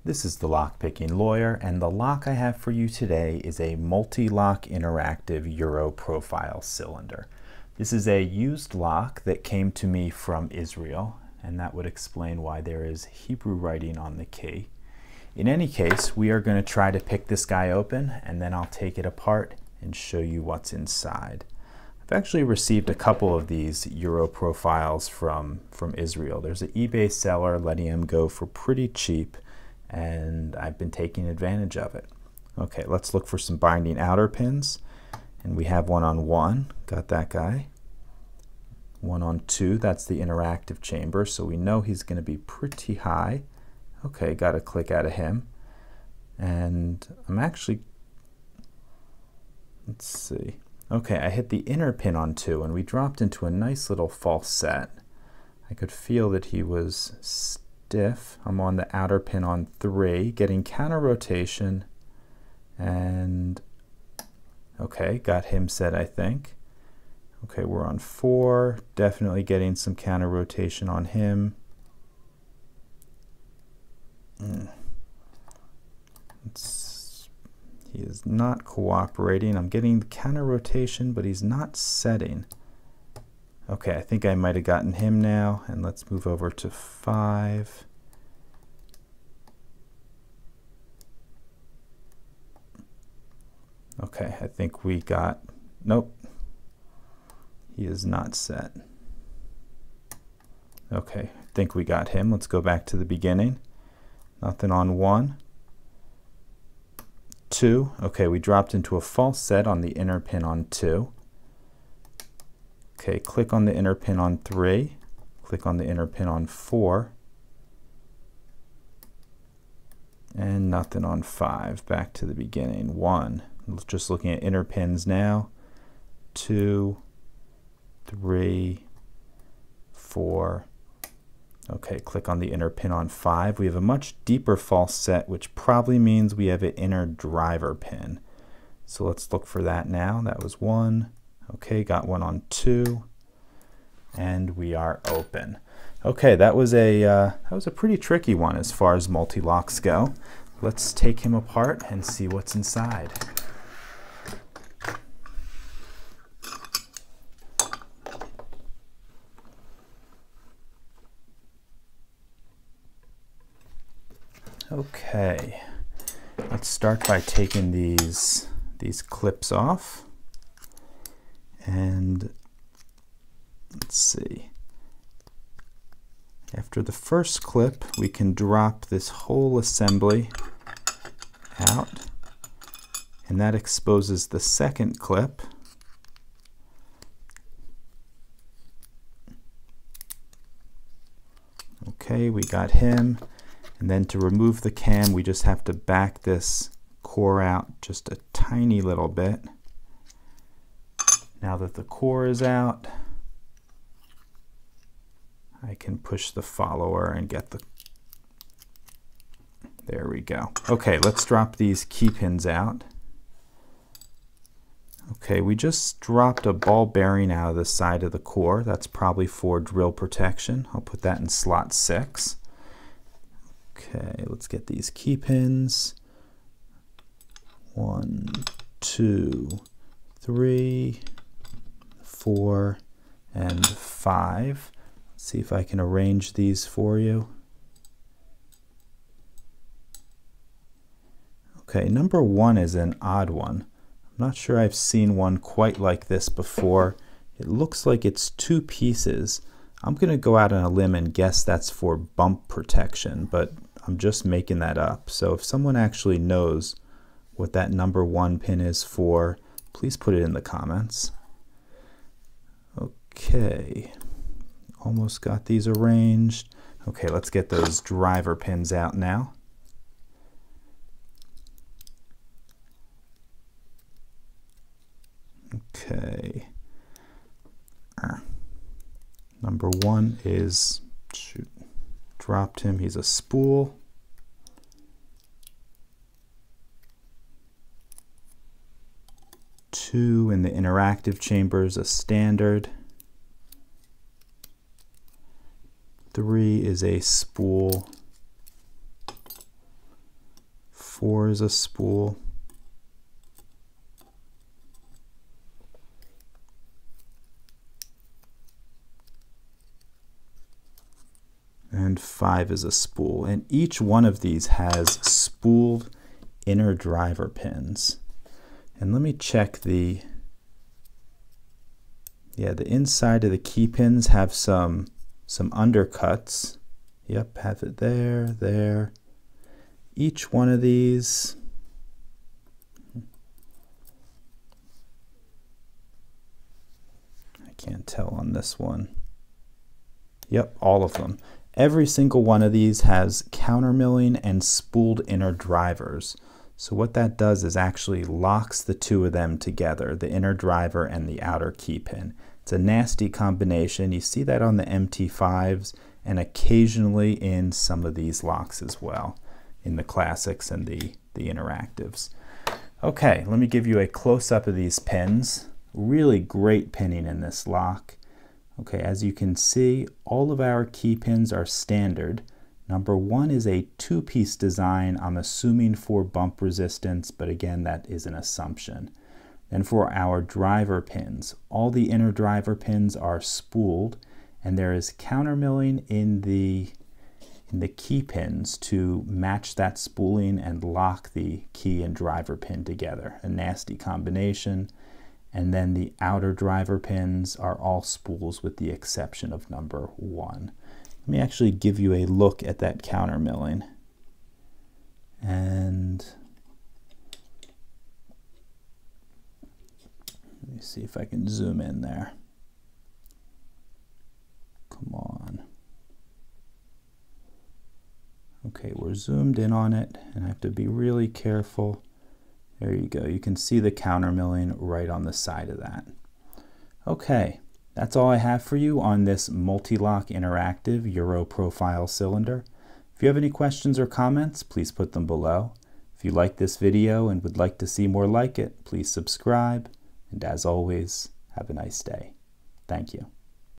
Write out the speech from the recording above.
This is the Lockpicking Lawyer, and the lock I have for you today is a Mul-T-Lock interactive Euro profile cylinder. This is a used lock that came to me from Israel, and that would explain why there is Hebrew writing on the key. In any case, we are going to try to pick this guy open, and then I'll take it apart and show you what's inside. I've actually received a couple of these Euro profiles from Israel. There's an eBay seller letting them go for pretty cheap, and I've been taking advantage of it. Okay, let's look for some binding outer pins, and we have one on 1, got that guy. One on 2, that's the interactive chamber, so we know he's going to be pretty high. Okay, got a click out of him. And I'm actually, let's see. Okay, I hit the inner pin on 2, and we dropped into a nice little false set. I could feel that he was stiff. I'm on the outer pin on 3, getting counter rotation, and okay, got him set, I think. Okay, we're on 4, definitely getting some counter rotation on him. He is not cooperating. I'm getting the counter rotation, but he's not setting. Okay, I think I might have gotten him now, and let's move over to 5. Okay, I think we got, nope, he is not set. Okay, I think we got him. Let's go back to the beginning. Nothing on 1. 2, okay, we dropped into a false set on the inner pin on 2. Okay, click on the inner pin on 3, click on the inner pin on 4, and nothing on 5. Back to the beginning. 1, just looking at inner pins now. 2, 3, 4. Okay, click on the inner pin on 5. We have a much deeper false set, which probably means we have an inner driver pin. So let's look for that now. That was 1. Okay, got one on 2, and we are open. Okay, that was a pretty tricky one as far as multi-locks go. Let's take him apart and see what's inside. Okay, let's start by taking these clips off. And let's see. After the first clip, we can drop this whole assembly out, and that exposes the second clip. Okay, we got him. And then to remove the cam, we just have to back this core out just a tiny little bit. Now that the core is out, I can push the follower and get the, there we go. Okay, let's drop these key pins out. Okay, we just dropped a ball bearing out of the side of the core. That's probably for drill protection. I'll put that in slot 6. Okay, let's get these key pins. 1, 2, 3, 4, and 5. Let's see if I can arrange these for you. Okay, number 1 is an odd one. I'm not sure I've seen one quite like this before. It looks like it's 2 pieces. I'm going to go out on a limb and guess that's for bump protection, but I'm just making that up. So if someone actually knows what that number 1 pin is for, please put it in the comments. Okay, almost got these arranged. Okay, let's get those driver pins out now. Okay. Number 1 is, shoot, dropped him, he's a spool. Two in the interactive chambers, a standard. 3 is a spool. 4 is a spool. And 5 is a spool. And each one of these has spooled inner driver pins. And let me check the inside of the key pins have some undercuts. Yep, have it there, there. Each one of these, I can't tell on this one. Yep, all of them. Every single one of these has countermilling and spooled inner drivers. So what that does is actually locks the two of them together, the inner driver and the outer key pin. It's a nasty combination. You see that on the MT5s and occasionally in some of these locks as well, in the classics and the interactives. Okay, let me give you a close-up of these pins. Really great pinning in this lock. Okay, as you can see, all of our key pins are standard. Number 1 is a 2-piece design. I'm assuming for bump resistance, but again, that is an assumption. And for our driver pins, all the inner driver pins are spooled, and there is countermilling in the key pins to match that spooling and lock the key and driver pin together. A nasty combination. And then the outer driver pins are all spools with the exception of number 1. Let me actually give you a look at that countermilling. And let me see if I can zoom in there. Come on. Okay, we're zoomed in on it, and I have to be really careful. There you go. You can see the countermilling right on the side of that. Okay, that's all I have for you on this Mul-T-Lock interactive Euro profile cylinder. If you have any questions or comments, please put them below. If you like this video and would like to see more like it, please subscribe. And as always, have a nice day. Thank you.